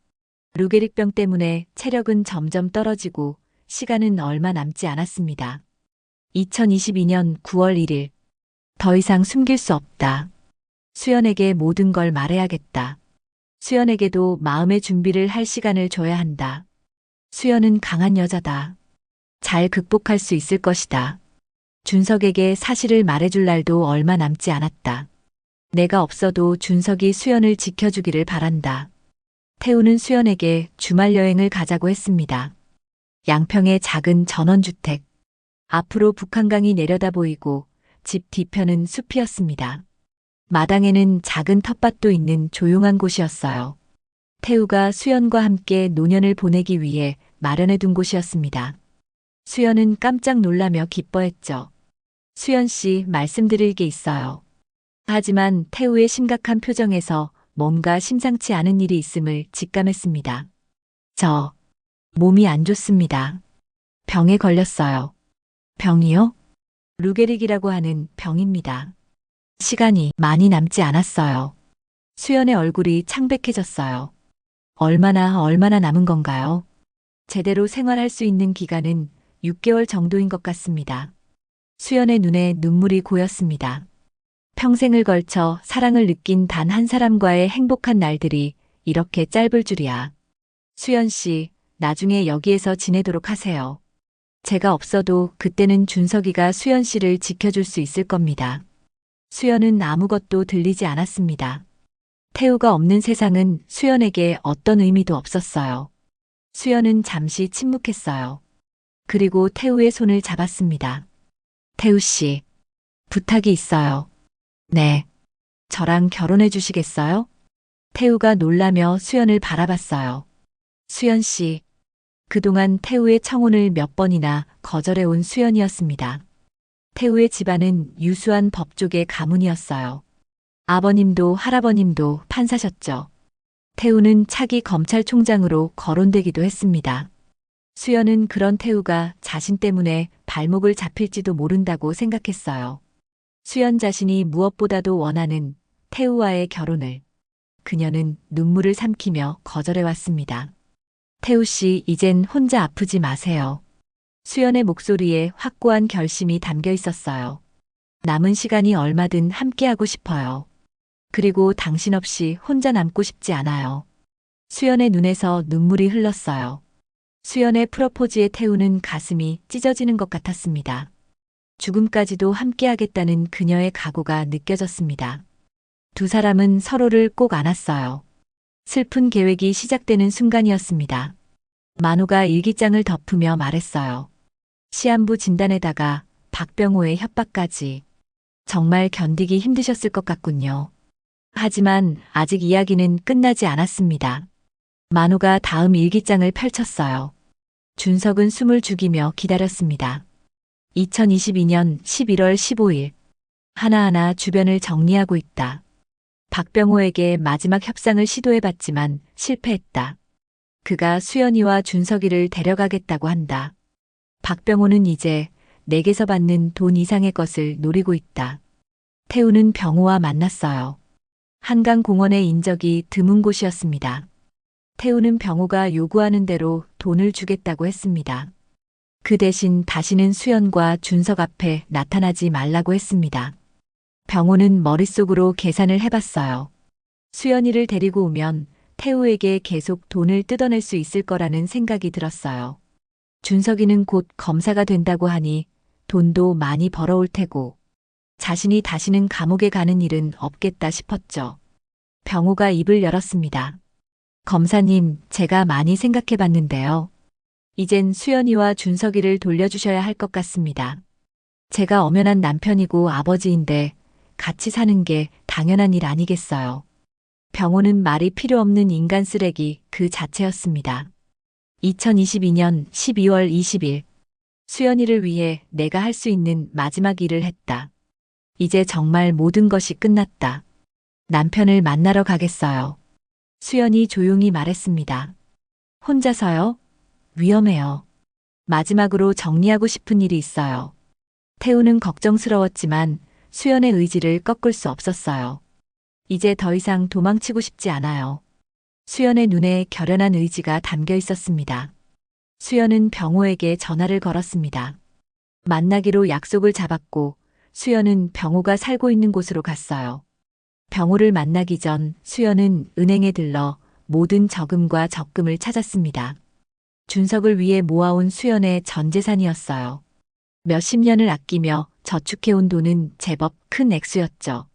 루게릭병 때문에 체력은 점점 떨어지고 시간은 얼마 남지 않았습니다. 2022년 9월 1일. 더 이상 숨길 수 없다. 수연에게 모든 걸 말해야겠다. 수연에게도 마음의 준비를 할 시간을 줘야 한다. 수연은 강한 여자다. 잘 극복할 수 있을 것이다. 준석에게 사실을 말해줄 날도 얼마 남지 않았다. 내가 없어도 준석이 수연을 지켜주기를 바란다. 태우는 수연에게 주말 여행을 가자고 했습니다. 양평의 작은 전원주택. 앞으로 북한강이 내려다 보이고 집 뒤편은 숲이었습니다. 마당에는 작은 텃밭도 있는 조용한 곳이었어요. 태우가 수연과 함께 노년을 보내기 위해 마련해 둔 곳이었습니다. 수연은 깜짝 놀라며 기뻐했죠. 수연 씨, 말씀드릴 게 있어요. 하지만 태우의 심각한 표정에서 뭔가 심상치 않은 일이 있음을 직감했습니다. 저, 몸이 안 좋습니다. 병에 걸렸어요. 병이요? 루게릭이라고 하는 병입니다. 시간이 많이 남지 않았어요. 수연의 얼굴이 창백해졌어요. 얼마나 남은 건가요? 제대로 생활할 수 있는 기간은 6개월 정도인 것 같습니다. 수연의 눈에 눈물이 고였습니다. 평생을 걸쳐 사랑을 느낀 단 한 사람과의 행복한 날들이 이렇게 짧을 줄이야. 수연 씨, 나중에 여기에서 지내도록 하세요. 제가 없어도 그때는 준석이가 수연 씨를 지켜줄 수 있을 겁니다. 수연은 아무것도 들리지 않았습니다. 태우가 없는 세상은 수연에게 어떤 의미도 없었어요. 수연은 잠시 침묵했어요. 그리고 태우의 손을 잡았습니다. 태우 씨, 부탁이 있어요. 네. 저랑 결혼해 주시겠어요? 태우가 놀라며 수연을 바라봤어요. 수연 씨. 그동안 태우의 청혼을 몇 번이나 거절해 온 수연이었습니다. 태우의 집안은 유수한 법조계 가문이었어요. 아버님도 할아버님도 판사셨죠. 태우는 차기 검찰총장으로 거론되기도 했습니다. 수연은 그런 태우가 자신 때문에 발목을 잡힐지도 모른다고 생각했어요. 수연 자신이 무엇보다도 원하는 태우와의 결혼을 그녀는 눈물을 삼키며 거절해왔습니다. 태우 씨, 이젠 혼자 아프지 마세요. 수연의 목소리에 확고한 결심이 담겨 있었어요. 남은 시간이 얼마든 함께하고 싶어요. 그리고 당신 없이 혼자 남고 싶지 않아요. 수연의 눈에서 눈물이 흘렀어요. 수연의 프로포즈에 태우는 가슴이 찢어지는 것 같았습니다. 죽음까지도 함께하겠다는 그녀의 각오가 느껴졌습니다. 두 사람은 서로를 꼭 안았어요. 슬픈 계획이 시작되는 순간이었습니다. 만호가 일기장을 덮으며 말했어요. 시한부 진단에다가 박병호의 협박까지. 정말 견디기 힘드셨을 것 같군요. 하지만 아직 이야기는 끝나지 않았습니다. 만호가 다음 일기장을 펼쳤어요. 준석은 숨을 죽이며 기다렸습니다. 2022년 11월 15일. 하나하나 주변을 정리하고 있다. 박병호에게 마지막 협상을 시도해봤지만 실패했다. 그가 수연이와 준석이를 데려가겠다고 한다. 박병호는 이제 내게서 받는 돈 이상의 것을 노리고 있다. 태우는 병호와 만났어요. 한강공원의 인적이 드문 곳이었습니다. 태우는 병호가 요구하는 대로 돈을 주겠다고 했습니다. 그 대신 다시는 수연과 준석 앞에 나타나지 말라고 했습니다. 병호는 머릿속으로 계산을 해봤어요. 수연이를 데리고 오면 태우에게 계속 돈을 뜯어낼 수 있을 거라는 생각이 들었어요. 준석이는 곧 검사가 된다고 하니 돈도 많이 벌어올 테고 자신이 다시는 감옥에 가는 일은 없겠다 싶었죠. 병호가 입을 열었습니다. 검사님, 제가 많이 생각해 봤는데요. 이젠 수연이와 준석이를 돌려주셔야 할 것 같습니다. 제가 엄연한 남편이고 아버지인데 같이 사는 게 당연한 일 아니겠어요. 병호는 말이 필요 없는 인간 쓰레기 그 자체였습니다. 2022년 12월 20일. 수연이를 위해 내가 할 수 있는 마지막 일을 했다. 이제 정말 모든 것이 끝났다. 남편을 만나러 가겠어요. 수연이 조용히 말했습니다. 혼자서요? 위험해요. 마지막으로 정리하고 싶은 일이 있어요. 태우는 걱정스러웠지만 수연의 의지를 꺾을 수 없었어요. 이제 더 이상 도망치고 싶지 않아요. 수연의 눈에 결연한 의지가 담겨 있었습니다. 수연은 병호에게 전화를 걸었습니다. 만나기로 약속을 잡았고 수연은 병호가 살고 있는 곳으로 갔어요. 병호를 만나기 전 수연은 은행에 들러 모든 저금과 적금을 찾았습니다. 준석을 위해 모아온 수연의 전 재산이었어요. 몇십 년을 아끼며 저축해온 돈은 제법 큰 액수였죠.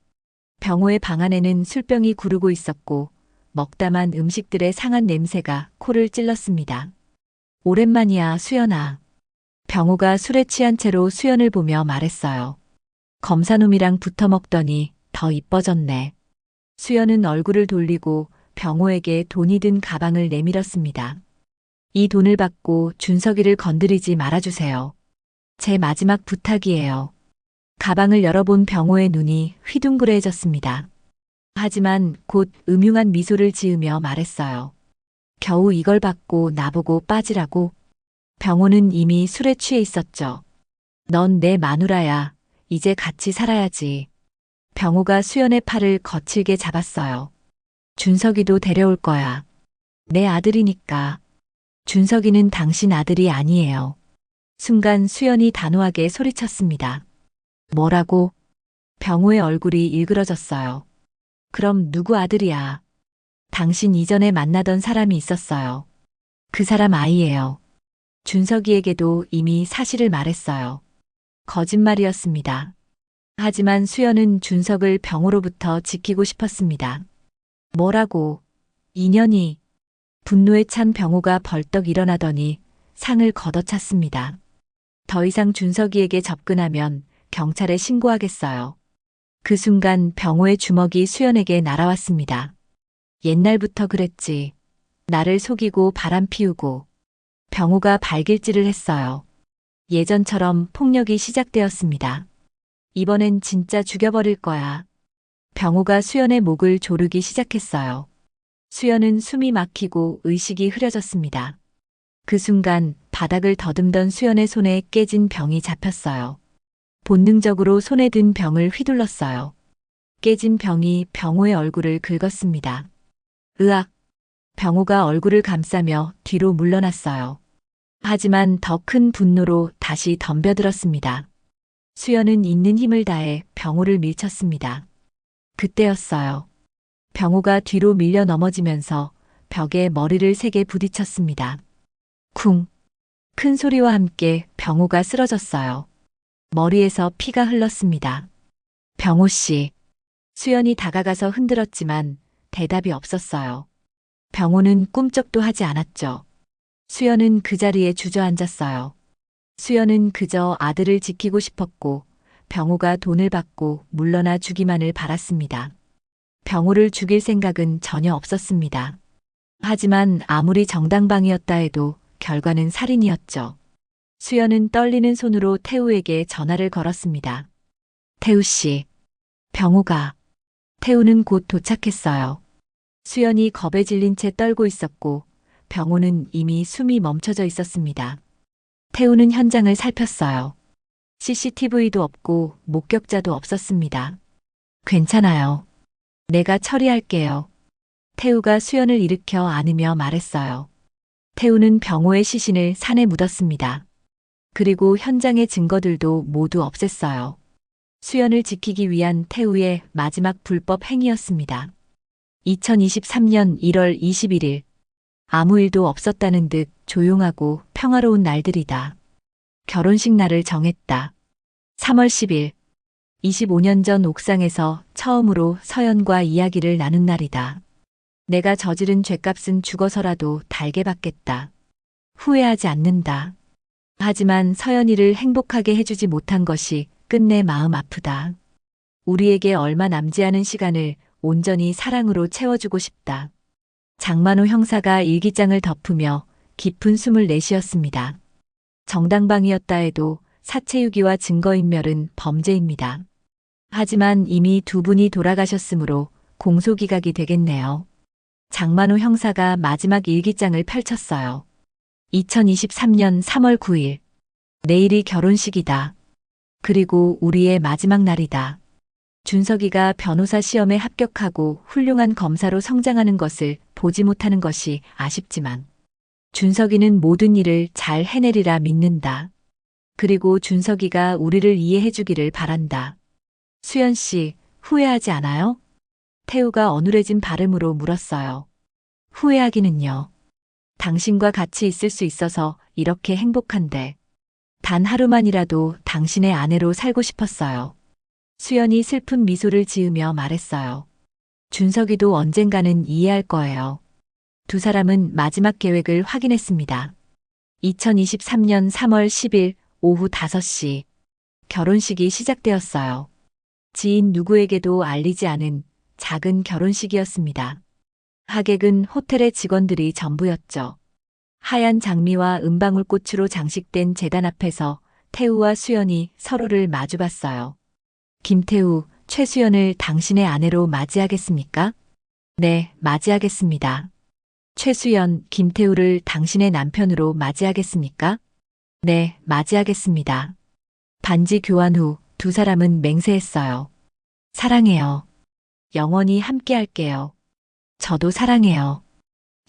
병호의 방 안에는 술병이 구르고 있었고 먹다만 음식들의 상한 냄새가 코를 찔렀습니다. 오랜만이야, 수연아. 병호가 술에 취한 채로 수연을 보며 말했어요. 검사놈이랑 붙어 먹더니 더 이뻐졌네. 수연은 얼굴을 돌리고 병호에게 돈이 든 가방을 내밀었습니다. 이 돈을 받고 준석이를 건드리지 말아주세요. 제 마지막 부탁이에요. 가방을 열어본 병호의 눈이 휘둥그레해졌습니다. 하지만 곧 음흉한 미소를 지으며 말했어요. 겨우 이걸 받고 나보고 빠지라고? 병호는 이미 술에 취해 있었죠. 넌 내 마누라야. 이제 같이 살아야지. 병호가 수연의 팔을 거칠게 잡았어요. 준석이도 데려올 거야. 내 아들이니까. 준석이는 당신 아들이 아니에요. 순간 수연이 단호하게 소리쳤습니다. 뭐라고? 병호의 얼굴이 일그러졌어요. 그럼 누구 아들이야? 당신 이전에 만나던 사람이 있었어요. 그 사람 아이예요. 준석이에게도 이미 사실을 말했어요. 거짓말이었습니다. 하지만 수연은 준석을 병호로부터 지키고 싶었습니다. 뭐라고? 인연이. 분노에 찬 병호가 벌떡 일어나더니 상을 걷어찼습니다. 더 이상 준석이에게 접근하면 경찰에 신고하겠어요. 그 순간 병호의 주먹이 수연에게 날아왔습니다. 옛날부터 그랬지. 나를 속이고 바람 피우고. 병호가 발길질을 했어요. 예전처럼 폭력이 시작되었습니다. 이번엔 진짜 죽여버릴 거야. 병호가 수연의 목을 조르기 시작했어요. 수연은 숨이 막히고 의식이 흐려졌습니다. 그 순간 바닥을 더듬던 수연의 손에 깨진 병이 잡혔어요. 본능적으로 손에 든 병을 휘둘렀어요. 깨진 병이 병호의 얼굴을 긁었습니다. 으악! 병호가 얼굴을 감싸며 뒤로 물러났어요. 하지만 더 큰 분노로 다시 덤벼들었습니다. 수연은 있는 힘을 다해 병호를 밀쳤습니다. 그때였어요. 병호가 뒤로 밀려 넘어지면서 벽에 머리를 세게 부딪혔습니다. 쿵! 큰 소리와 함께 병호가 쓰러졌어요. 머리에서 피가 흘렀습니다. 병호 씨. 수연이 다가가서 흔들었지만 대답이 없었어요. 병호는 꿈쩍도 하지 않았죠. 수연은 그 자리에 주저앉았어요. 수연은 그저 아들을 지키고 싶었고 병호가 돈을 받고 물러나 주기만을 바랐습니다. 병호를 죽일 생각은 전혀 없었습니다. 하지만 아무리 정당방위였다 해도 결과는 살인이었죠. 수연은 떨리는 손으로 태우에게 전화를 걸었습니다. 태우 씨. 병호가. 태우는 곧 도착했어요. 수연이 겁에 질린 채 떨고 있었고 병호는 이미 숨이 멈춰져 있었습니다. 태우는 현장을 살폈어요. CCTV도 없고 목격자도 없었습니다. 괜찮아요. 내가 처리할게요. 태우가 수연을 일으켜 안으며 말했어요. 태우는 병호의 시신을 산에 묻었습니다. 그리고 현장의 증거들도 모두 없앴어요. 수연을 지키기 위한 태우의 마지막 불법 행위였습니다. 2023년 1월 21일. 아무 일도 없었다는 듯 조용하고 평화로운 날들이다. 결혼식 날을 정했다. 3월 10일. 25년 전 옥상에서 처음으로 서연과 이야기를 나눈 날이다. 내가 저지른 죗값은 죽어서라도 달게 받겠다. 후회하지 않는다. 하지만 서연이를 행복하게 해주지 못한 것이 끝내 마음 아프다. 우리에게 얼마 남지 않은 시간을 온전히 사랑으로 채워주고 싶다. 장만호 형사가 일기장을 덮으며 깊은 숨을 내쉬었습니다. 정당방위였다 해도 사체유기와 증거인멸은 범죄입니다. 하지만 이미 두 분이 돌아가셨으므로 공소기각이 되겠네요. 장만호 형사가 마지막 일기장을 펼쳤어요. 2023년 3월 9일. 내일이 결혼식이다. 그리고 우리의 마지막 날이다. 준석이가 변호사 시험에 합격하고 훌륭한 검사로 성장하는 것을 보지 못하는 것이 아쉽지만 준석이는 모든 일을 잘 해내리라 믿는다. 그리고 준석이가 우리를 이해해 주기를 바란다. 수연 씨, 후회하지 않아요? 태우가 어눌해진 발음으로 물었어요. 후회하기는요. 당신과 같이 있을 수 있어서 이렇게 행복한데. 단 하루만이라도 당신의 아내로 살고 싶었어요. 수연이 슬픈 미소를 지으며 말했어요. 준석이도 언젠가는 이해할 거예요. 두 사람은 마지막 계획을 확인했습니다. 2023년 3월 10일 오후 5시. 결혼식이 시작되었어요. 지인 누구에게도 알리지 않은 작은 결혼식이었습니다. 하객은 호텔의 직원들이 전부였죠. 하얀 장미와 은방울꽃으로 장식된 제단 앞에서 태우와 수연이 서로를 마주봤어요. 김태우, 최수연을 당신의 아내로 맞이하겠습니까? 네, 맞이하겠습니다. 최수연, 김태우를 당신의 남편으로 맞이하겠습니까? 네, 맞이하겠습니다. 반지 교환 후 두 사람은 맹세했어요. 사랑해요. 영원히 함께 할게요. 저도 사랑해요.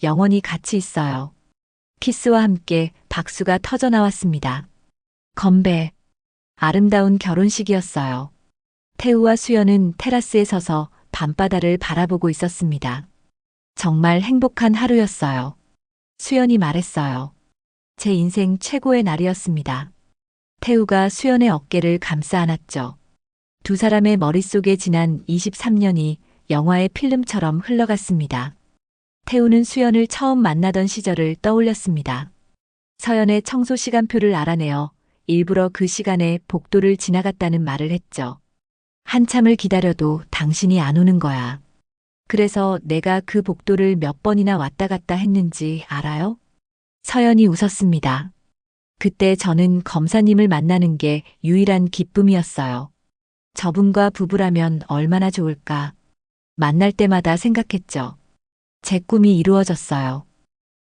영원히 같이 있어요. 키스와 함께 박수가 터져 나왔습니다. 건배. 아름다운 결혼식이었어요. 태우와 수연은 테라스에 서서 밤바다를 바라보고 있었습니다. 정말 행복한 하루였어요. 수연이 말했어요. 제 인생 최고의 날이었습니다. 태우가 수연의 어깨를 감싸 안았죠. 두 사람의 머릿속에 지난 23년이 영화의 필름처럼 흘러갔습니다. 태우는 수연을 처음 만나던 시절을 떠올렸습니다. 서연의 청소 시간표를 알아내어 일부러 그 시간에 복도를 지나갔다는 말을 했죠. 한참을 기다려도 당신이 안 오는 거야. 그래서 내가 그 복도를 몇 번이나 왔다 갔다 했는지 알아요? 서연이 웃었습니다. 그때 저는 검사님을 만나는 게 유일한 기쁨이었어요. 저분과 부부라면 얼마나 좋을까. 만날 때마다 생각했죠. 제 꿈이 이루어졌어요.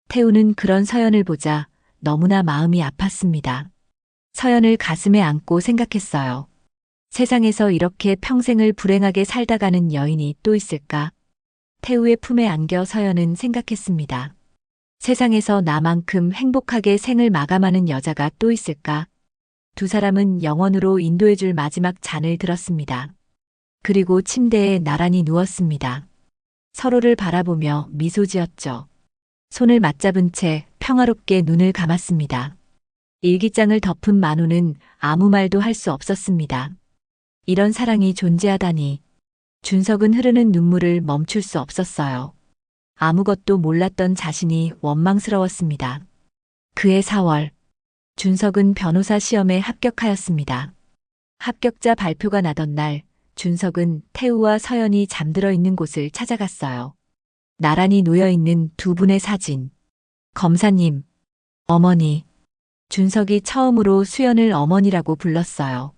태우는 그런 서연을 보자 너무나 마음이 아팠습니다. 서연을 가슴에 안고 생각했어요. 세상에서 이렇게 평생을 불행하게 살다 가는 여인이 또 있을까? 태우의 품에 안겨 서연은 생각했습니다. 세상에서 나만큼 행복하게 생을 마감하는 여자가 또 있을까? 두 사람은 영원으로 인도해줄 마지막 잔을 들었습니다. 그리고 침대에 나란히 누웠습니다. 서로를 바라보며 미소 지었죠. 손을 맞잡은 채 평화롭게 눈을 감았습니다. 일기장을 덮은 만호는 아무 말도 할 수 없었습니다. 이런 사랑이 존재하다니. 준석은 흐르는 눈물을 멈출 수 없었어요. 아무것도 몰랐던 자신이 원망스러웠습니다. 그해 4월, 준석은 변호사 시험에 합격하였습니다. 합격자 발표가 나던 날, 준석은 태우와 서연이 잠들어 있는 곳을 찾아갔어요. 나란히 놓여있는 두 분의 사진. 검사님, 어머니. 준석이 처음으로 수연을 어머니라고 불렀어요.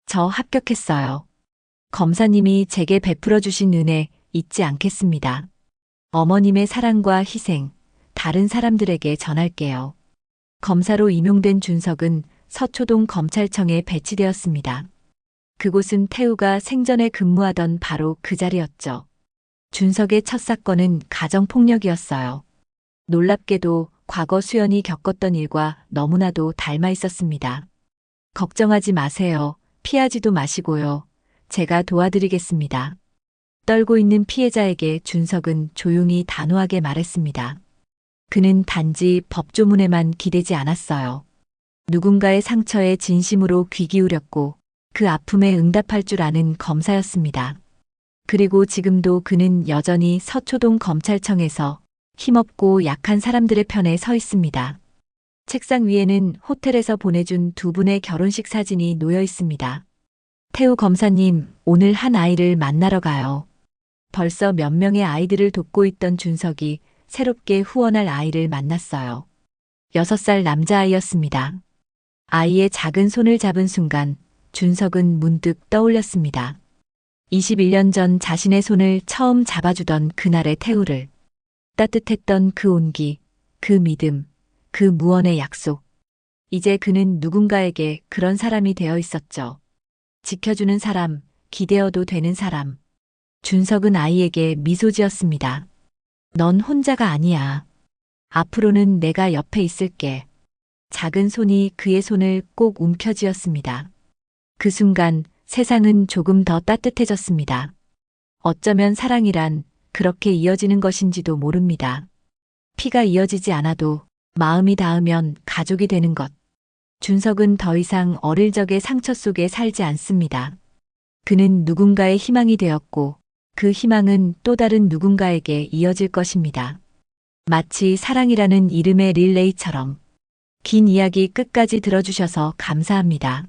저 합격했어요. 검사님이 제게 베풀어 주신 은혜 잊지 않겠습니다. 어머님의 사랑과 희생, 다른 사람들에게 전할게요. 검사로 임용된 준석은 서초동 검찰청에 배치되었습니다. 그곳은 태우가 생전에 근무하던 바로 그 자리였죠. 준석의 첫 사건은 가정폭력이었어요. 놀랍게도 과거 수연이 겪었던 일과 너무나도 닮아 있었습니다. 걱정하지 마세요. 피하지도 마시고요. 제가 도와드리겠습니다. 떨고 있는 피해자에게 준석은 조용히 단호하게 말했습니다. 그는 단지 법조문에만 기대지 않았어요. 누군가의 상처에 진심으로 귀 기울였고 그 아픔에 응답할 줄 아는 검사였습니다. 그리고 지금도 그는 여전히 서초동 검찰청에서 힘없고 약한 사람들의 편에 서 있습니다. 책상 위에는 호텔에서 보내준 두 분의 결혼식 사진이 놓여 있습니다. 태우 검사님, 오늘 한 아이를 만나러 가요. 벌써 몇 명의 아이들을 돕고 있던 준석이 새롭게 후원할 아이를 만났어요. 6살 남자아이였습니다. 아이의 작은 손을 잡은 순간 준석은 문득 떠올렸습니다. 21년 전 자신의 손을 처음 잡아주던 그날의 태우를, 따뜻했던 그 온기, 그 믿음, 그 무언의 약속. 이제 그는 누군가에게 그런 사람이 되어 있었죠. 지켜주는 사람, 기대어도 되는 사람. 준석은 아이에게 미소 지었습니다. 넌 혼자가 아니야. 앞으로는 내가 옆에 있을게. 작은 손이 그의 손을 꼭 움켜쥐었습니다. 그 순간 세상은 조금 더 따뜻해졌습니다. 어쩌면 사랑이란 그렇게 이어지는 것인지도 모릅니다. 피가 이어지지 않아도 마음이 닿으면 가족이 되는 것. 준석은 더 이상 어릴 적의 상처 속에 살지 않습니다. 그는 누군가의 희망이 되었고 그 희망은 또 다른 누군가에게 이어질 것입니다. 마치 사랑이라는 이름의 릴레이처럼. 긴 이야기 끝까지 들어주셔서 감사합니다.